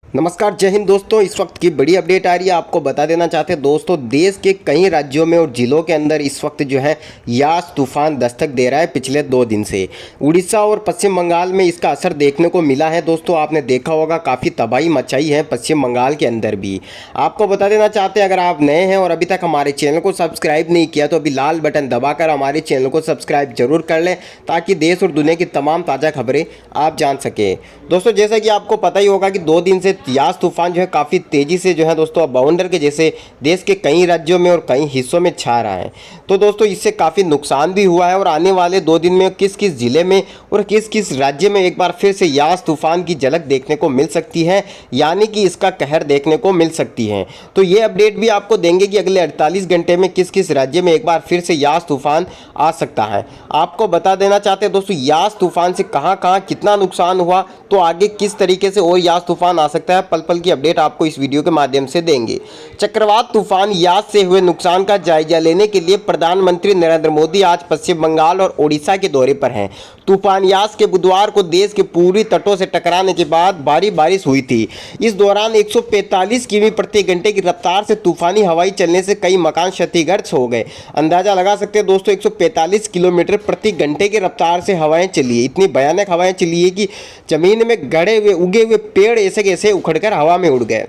नमस्कार, जय हिंद दोस्तों। इस वक्त की बड़ी अपडेट आ रही है। आपको बता देना चाहते हैं दोस्तों, देश के कई राज्यों में और जिलों के अंदर इस वक्त जो है यास तूफान दस्तक दे रहा है पिछले 2 दिन से। उड़ीसा और पश्चिम बंगाल में इसका असर देखने को मिला है। दोस्तों आपने देखा होगा, काफ़ी तबाही मचाई है पश्चिम बंगाल के अंदर भी। आपको बता देना चाहते हैं, अगर आप नए हैं और अभी तक हमारे चैनल को सब्सक्राइब नहीं किया तो अभी लाल बटन दबाकर हमारे चैनल को सब्सक्राइब जरूर कर लें, ताकि देश और दुनिया की तमाम ताज़ा खबरें आप जान सकें। दोस्तों जैसा कि आपको पता ही होगा कि 2 दिन से यास तूफान जो है काफ़ी तेज़ी से जो है दोस्तों अब बाउंडर के जैसे देश के कई राज्यों में और कई हिस्सों में छा रहा है। तो दोस्तों इससे काफ़ी नुकसान भी हुआ है और आने वाले 2 दिन में किस किस जिले में और किस किस राज्य में एक बार फिर से यास तूफान की झलक देखने को मिल सकती है, यानी कि इसका कहर देखने को मिल सकती है। तो ये अपडेट भी आपको देंगे कि अगले 48 घंटे में किस किस राज्य में एक बार फिर से यास तूफान आ सकता है। आपको बता देना चाहते हैं दोस्तों, यास तूफान से कहाँ कहाँ कितना नुकसान हुआ, तो आगे किस तरीके से और यास तूफान आ सकता है, पल पल की अपडेट आपको इस वीडियो के माध्यम से देंगे। चक्रवात तूफान यास से हुए नुकसान का जायजा लेने के लिए प्रधानमंत्री नरेंद्र मोदी आज पश्चिम बंगाल और ओडिशा के दौरे पर हैं। तूफान यास के बुधवार को देश के पूर्वी तटों से टकराने के बाद भारी बारिश हुई थी। इस दौरान 145 किमी प्रति घंटे की रफ्तार से तूफानी हवाई चलने से कई मकान क्षतिग्रस्त हो गए। अंदाजा लगा सकते हैं दोस्तों, 145 किलोमीटर प्रति घंटे की रफ्तार से हवाएं चली। इतनी भयानक हवाएं चली है कि जमीन में गड़े हुए उगे हुए पेड़ ऐसे कैसे उखड़कर हवा में उड़ गए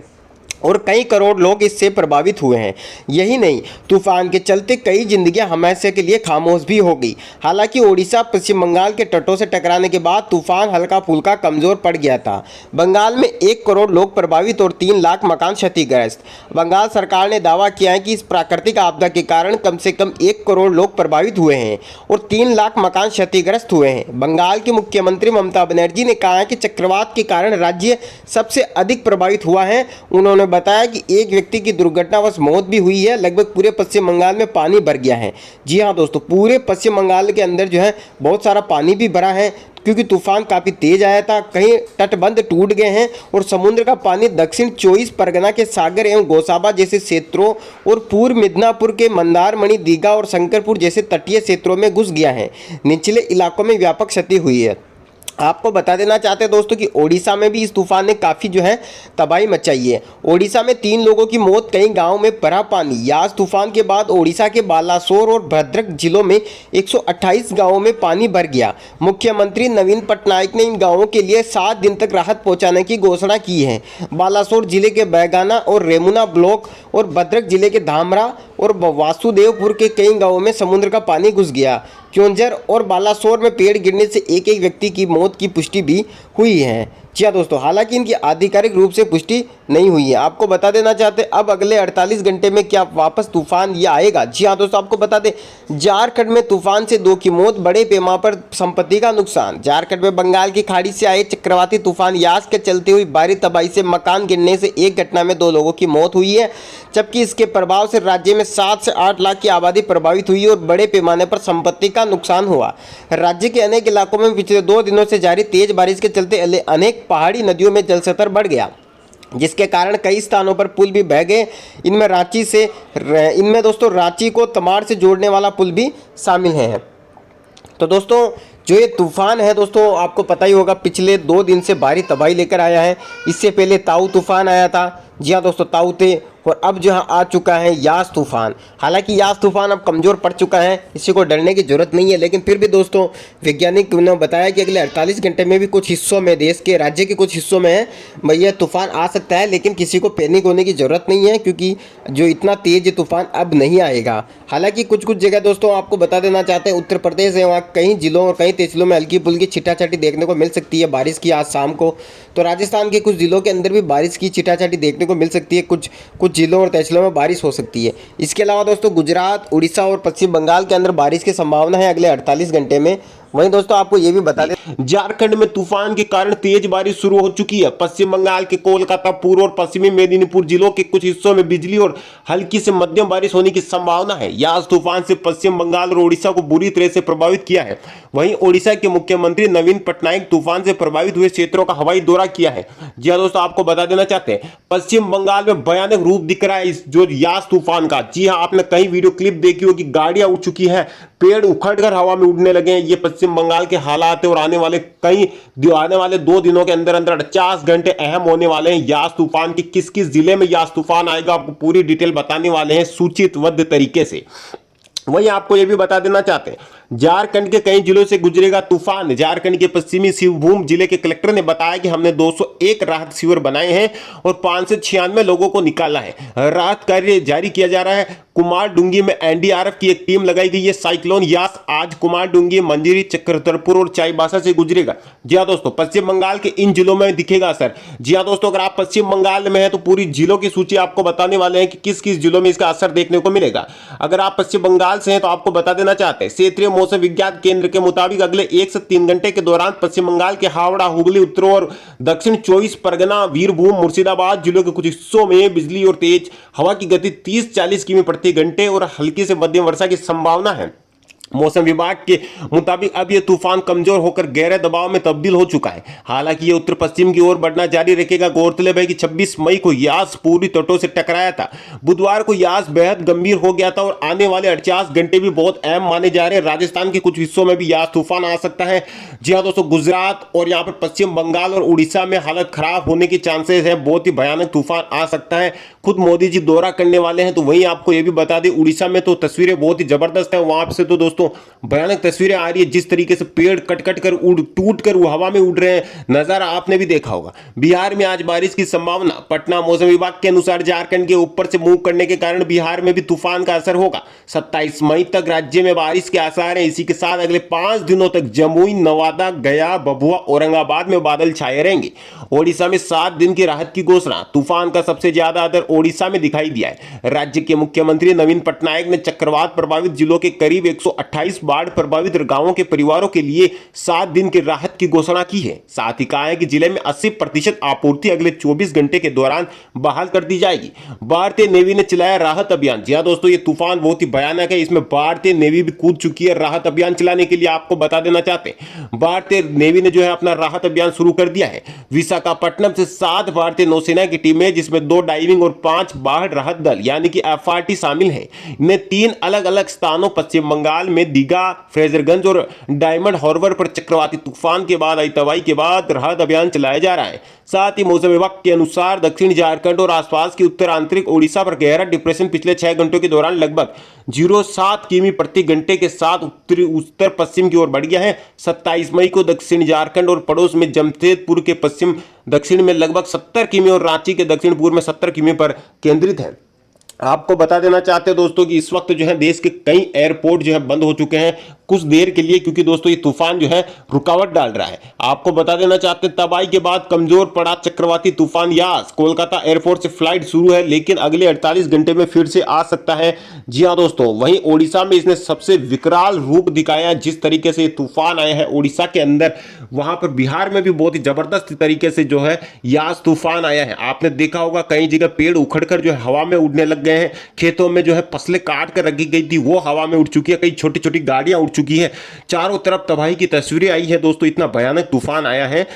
और कई करोड़ लोग इससे प्रभावित हुए हैं। यही नहीं, तूफान के चलते कई जिंदगियां हमेशा के लिए खामोश भी हो गई। हालांकि ओडिशा पश्चिम बंगाल के तटों से टकराने के बाद तूफान हल्का फुल्का कमजोर पड़ गया था। बंगाल में 1 करोड़ लोग प्रभावित और 3 लाख मकान क्षतिग्रस्त। बंगाल सरकार ने दावा किया है कि इस प्राकृतिक आपदा के कारण कम से कम 1 करोड़ लोग प्रभावित हुए हैं और 3 लाख मकान क्षतिग्रस्त हुए हैं। बंगाल की मुख्यमंत्री ममता बनर्जी ने कहा है कि चक्रवात के कारण राज्य सबसे अधिक प्रभावित हुआ है। उन्होंने बताया कि एक व्यक्ति की दुर्घटनावश मौत भी हुई है। लगभग पूरे पश्चिम बंगाल में पानी भर गया है। जी हाँ दोस्तों, पूरे पश्चिम बंगाल के अंदर जो है बहुत सारा पानी भी भरा है, क्योंकि तूफान काफ़ी तेज आया था। कहीं तटबंध टूट गए हैं और समुद्र का पानी दक्षिण 24 परगना के सागर एवं गोसाबा जैसे क्षेत्रों और पूर्व मिदनापुर के मंदारमणि, दीघा और शंकरपुर जैसे तटीय क्षेत्रों में घुस गया है। निचले इलाकों में व्यापक क्षति हुई है। आपको बता देना चाहते हैं दोस्तों कि ओडिशा में भी इस तूफान ने काफ़ी जो है तबाही मचाई है। ओडिशा में 3 लोगों की मौत, कई गांवों में भरा पानी। यास तूफान के बाद ओडिशा के बालासोर और भद्रक जिलों में 128 गांवों में पानी भर गया। मुख्यमंत्री नवीन पटनायक ने इन गांवों के लिए 7 दिन तक राहत पहुंचाने की घोषणा की है। बालासोर जिले के बैगाना और रेमुना ब्लॉक और भद्रक जिले के धामरा और वासुदेवपुर के कई गाँवों में समुद्र का पानी घुस गया। क्योंझर और बालासोर में पेड़ गिरने से एक एक व्यक्ति की मौत की पुष्टि भी हुई है। जी हाँ दोस्तों, हालांकि इनकी आधिकारिक रूप से पुष्टि नहीं हुई है। आपको बता देना चाहते हैं, अब अगले 48 घंटे में क्या वापस तूफान ये आएगा। जी हाँ दोस्तों, आपको बता दें, झारखंड में तूफान से 2 की मौत, बड़े पैमाने पर संपत्ति का नुकसान। झारखंड में बंगाल की खाड़ी से आए चक्रवाती तूफान यास के चलते हुई भारी तबाही से मकान गिरने से एक घटना में 2 लोगों की मौत हुई है, जबकि इसके प्रभाव से राज्य में 7 से 8 लाख की आबादी प्रभावित हुई और बड़े पैमाने पर संपत्ति का नुकसान हुआ। राज्य के अनेक इलाकों में पिछले 2 दिनों से जारी तेज बारिश के चलते अनेक पहाड़ी नदियों में जलस्तर बढ़ गया, जिसके कारण कई स्थानों पर पुल भी बह गए। इनमें दोस्तों रांची को तमाड़ से जोड़ने वाला पुल भी शामिल है। तो दोस्तों जो ये तूफान है दोस्तों, आपको पता ही होगा, पिछले 2 दिन से भारी तबाही लेकर आया है। इससे पहले ताऊ तूफान आया था। जी हाँ दोस्तों, ताऊ थे, और अब जो आ चुका है यास तूफान। हालांकि यास तूफान अब कमज़ोर पड़ चुका है, इसी को डरने की जरूरत नहीं है, लेकिन फिर भी दोस्तों वैज्ञानिक ने बताया कि अगले 48 घंटे में भी कुछ हिस्सों में, देश के राज्य के कुछ हिस्सों में यह तूफान आ सकता है। लेकिन किसी को पैनिक होने की ज़रूरत नहीं है, क्योंकि जो इतना तेज तूफान अब नहीं आएगा। हालांकि कुछ कुछ जगह दोस्तों आपको बता देना चाहते हैं, उत्तर प्रदेश है, वहाँ कई जिलों और कई तहसीलों में हल्की फुल्की छिटाछाटी देखने को मिल सकती है बारिश की आज शाम को। तो राजस्थान के कुछ जिलों के अंदर भी बारिश की छिटाछाटी देखने को मिल सकती है। कुछ जिलों और तहसीलों में बारिश हो सकती है। इसके अलावा दोस्तों गुजरात, उड़ीसा और पश्चिम बंगाल के अंदर बारिश की संभावना है अगले 48 घंटे में। वहीं दोस्तों आपको ये भी बता दें, झारखंड में तूफान के कारण तेज बारिश शुरू हो चुकी है। पश्चिम बंगाल के कोलकाता, पूर्व और पश्चिमी मेदिनीपुर जिलों के कुछ हिस्सों में बिजली और हल्की से मध्यम बारिश होने की संभावना है। यास तूफान से पश्चिम बंगाल और ओडिशा को बुरी तरह से प्रभावित किया है। वहीं ओडिशा के मुख्यमंत्री नवीन पटनायक तूफान से प्रभावित हुए क्षेत्रों का हवाई दौरा किया है। जी हाँ दोस्तों, आपको बता देना चाहते हैं, पश्चिम बंगाल में भयानक रूप दिख रहा है इस जो यास तूफान का। जी हाँ, आपने कई वीडियो क्लिप देखी होगी, गाड़ियां उड़ चुकी है, पेड़ उखड़कर हवा में उड़ने लगे हैं। ये पश्चिम बंगाल के हालात है और आने वाले 2 दिनों के अंदर अंदर 50 घंटे अहम होने वाले हैं। यास तूफान की किस किस जिले में यास तूफान आएगा आपको पूरी डिटेल बताने वाले हैं सूचितबद्ध तरीके से। वहीं आपको यह भी बता देना चाहते हैं झारखंड के कई जिलों से गुजरेगा तूफान। झारखंड के पश्चिमी सिंहभूम जिले के कलेक्टर ने बताया कि हमने 201 राहत शिविर बनाए हैं और 596 लोगों को निकाला है। राहत कार्य जारी किया जा रहा है। कुमारडुंगी में एनडीआरएफ की एक टीम लगाई गई है। साइक्लोन यास आज कुमारडुंगी, मंजिरी, चक्रधरपुर और चाईबासा से गुजरेगा। जी हाँ दोस्तों, पश्चिम बंगाल के इन जिलों में दिखेगा असर। जी हाँ दोस्तों, अगर आप पश्चिम बंगाल में हैं तो पूरी जिलों की सूची आपको बताने वाले हैं कि किस किस जिलों में इसका असर देखने को मिलेगा। अगर आप पश्चिम बंगाल से हैं तो आपको बता देना चाहते हैं क्षेत्रीय मौसम विज्ञान केंद्र के मुताबिक अगले 1 से 3 घंटे के दौरान पश्चिम बंगाल के हावड़ा, हुगली, उत्तर और दक्षिण 24 परगना, वीरभूम, मुर्शिदाबाद जिलों के कुछ हिस्सों में बिजली और तेज हवा की गति 30-40 किमी प्रति घंटे और हल्की से मध्यम वर्षा की संभावना है। मौसम विभाग के मुताबिक अब यह तूफान कमजोर होकर गहरे दबाव में तब्दील हो चुका है। हालांकि यह उत्तर पश्चिम की ओर बढ़ना जारी रखेगा। गौरतलब है कि 26 मई को यास पूर्वी तटों से टकराया था। बुधवार को यास बेहद गंभीर हो गया था और आने वाले 48 घंटे भी बहुत अहम माने जा रहे हैं। राजस्थान के कुछ हिस्सों में भी यास तूफान आ सकता है। जी हाँ दोस्तों, गुजरात और यहाँ पर पश्चिम बंगाल और उड़ीसा में हालत खराब होने की चांसेस है। बहुत ही भयानक तूफान आ सकता है। खुद मोदी जी दौरा करने वाले हैं। तो वहीं आपको यह भी बता दें, उड़ीसा में तो तस्वीरें बहुत ही जबरदस्त है। वहां से तो दोस्तों भयानक तस्वीरें आ रही है। जिस तरीके से पेड़ कट कट कर टूट कर हवा में उड़ रहे हैं, नजारा आपने भी देखा होगा। बिहार में आज बारिश की संभावना। पटना मौसम विभाग के अनुसार झारखंड के ऊपर से मूव करने के कारण बिहार में भी तूफान का असर होगा। 27 मई तक राज्य में बारिश के आसार हैं। इसी के साथ अगले 5 दिनों तक जमुई, नवादा, गया, भभुआ, औरंगाबाद में बादल छाए रहेंगे। ओडिशा में 7 दिन की राहत की घोषणा। तूफान का सबसे ज्यादा असर ओडिशा में दिखाई दिया है। राज्य के मुख्यमंत्री नवीन पटनायक ने चक्रवात प्रभावित जिलों के करीब 128 बाढ़ प्रभावित गांवों के परिवारों के लिए 7 दिन की राहत की घोषणा की है। साथ ही कहा है कि जिले में 80% आपूर्ति अगले 24 घंटे के दौरान बहाल कर दी जाएगी। भारतीय नेवी ने चलाया राहत अभियान। जी हां दोस्तों, ये तूफान बहुत ही भयानक है। इसमें भारतीय नेवी भी कूद चुकी है राहत अभियान चलाने के लिए। आपको बता देना चाहते हैं भारतीय नेवी ने जो है अपना राहत अभियान शुरू कर दिया है। विशाखापट्टनम से 7 भारतीय नौसेना की टीमें, जिसमें 2 डाइविंग और 5 बाढ़ राहत दल यानी कि एफआरटी शामिल हैं। इनमें 3 अलग अलग स्थानों पश्चिम बंगाल में दीघा, फ्रेजरगंज और डायमंड हार्बर पर चक्रवाती तूफान के बाद आई तबाही के बाद राहत अभियान चलाया जा रहा है। साथ ही मौसम विभाग के अनुसार दक्षिण झारखंड और आसपास की उत्तर आंतरिक ओडिशा पर गहरा डिप्रेशन पिछले 6 घंटों के दौरान लगभग 0.7 किमी प्रति घंटे के साथ उत्तर पश्चिम की ओर बढ़ गया है। 27 मई को दक्षिण झारखंड और पड़ोस में जमशेदपुर के पश्चिम दक्षिण में लगभग 70 किमी और रांची के दक्षिण पूर्व में 70 किमी पर केंद्रित है। आपको बता देना चाहते हैं दोस्तों कि इस वक्त जो है देश के कई एयरपोर्ट जो है बंद हो चुके हैं कुछ देर के लिए, क्योंकि दोस्तों ये तूफान जो है रुकावट डाल रहा है। आपको बता देना चाहते हैं तबाही के बाद कमजोर पड़ा चक्रवाती तूफान यास। कोलकाता एयरपोर्ट से फ्लाइट शुरू है, लेकिन अगले 48 घंटे में फिर से आ सकता है। जी हाँ दोस्तों, वहीं ओडिशा में इसने सबसे विकराल रूप दिखाया। जिस तरीके से ये तूफान आया है ओडिशा के अंदर, वहां पर बिहार में भी बहुत ही जबरदस्त तरीके से जो है यास तूफान आया है। आपने देखा होगा कई जगह पेड़ उखड़कर जो है हवा में उड़ने लग गए हैं। खेतों में जो है फसलें काट कर रखी गई थी वो हवा में उड़ चुकी है। कई छोटी छोटी गाड़ियां उड़ चुकी है। चारों तरफ तबाही की तस्वीरें आई है दोस्तों। इतना भयानक तूफान आया है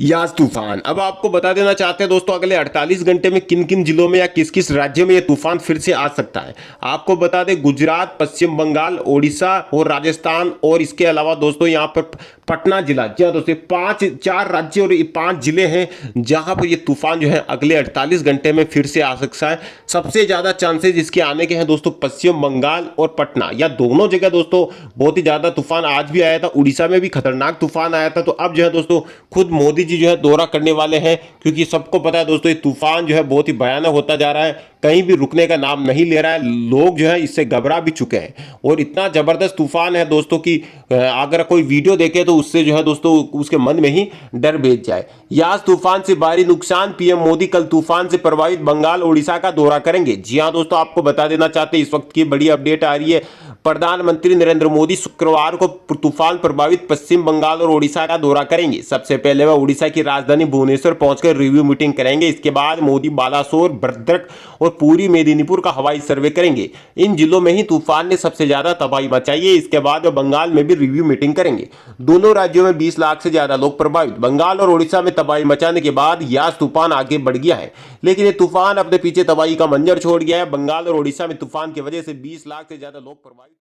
यास तूफान। अब आपको बता देना चाहते हैं दोस्तों अगले 48 घंटे में किन किन जिलों में या किस किस राज्य में यह तूफान फिर से आ सकता है। आपको बता दें गुजरात, पश्चिम बंगाल, ओडिशा और राजस्थान और इसके अलावा दोस्तों यहां पर पटना जिला। जी हाँ दोस्तों, 4 राज्य और 5 जिले हैं जहां पर यह तूफान जो है अगले 48 घंटे में फिर से आ सकता है। सबसे ज्यादा चांसेस इसके आने के हैं दोस्तों पश्चिम बंगाल और पटना, या दोनों जगह दोस्तों बहुत ही ज्यादा तूफान आज भी आया था। उड़ीसा में भी खतरनाक तूफान आया था। तो अब जो है दोस्तों खुद मोदी जी जो है दौरा करने वाले हैं, क्योंकि सबको पता है दोस्तों ये तूफान जो है बहुत ही भयानक होता जा रहा है, कहीं भी रुकने का नाम नहीं ले रहा है। लोग जो है इससे घबरा भी चुके हैं और इतना जबरदस्त तूफान है दोस्तों कि अगर कोई वीडियो देखे तो उससे जो है दोस्तों उसके मन में ही डर बेच जाए। यास तूफान से भारी नुकसान, पीएम मोदी कल तूफान से प्रभावित बंगाल ओडिशा का दौरा करेंगे। जी हाँ दोस्तों, आपको बता देना चाहते हैं इस वक्त की बड़ी अपडेट आ रही है। प्रधानमंत्री नरेंद्र मोदी शुक्रवार को तूफान प्रभावित पश्चिम बंगाल और ओडिशा का दौरा करेंगे। सबसे पहले वह ओडिशा की राजधानी भुवनेश्वर पहुंचकर रिव्यू मीटिंग करेंगे। इसके बाद मोदी बालासोर, भद्रक और पूरी मेदिनीपुर का हवाई सर्वे करेंगे। इन जिलों में ही तूफान ने सबसे ज्यादा तबाही मचाई है। इसके बाद वह बंगाल में भी रिव्यू मीटिंग करेंगे। दोनों राज्यों में 20 लाख से ज्यादा लोग प्रभावित। बंगाल और ओडिशा में तबाही मचाने के बाद यास तूफान आगे बढ़ गया है, लेकिन ये तूफान अपने पीछे तबाही का मंजर छोड़ गया है। बंगाल और ओडिशा में तूफान की वजह से 20 लाख से ज्यादा लोग प्रभावित।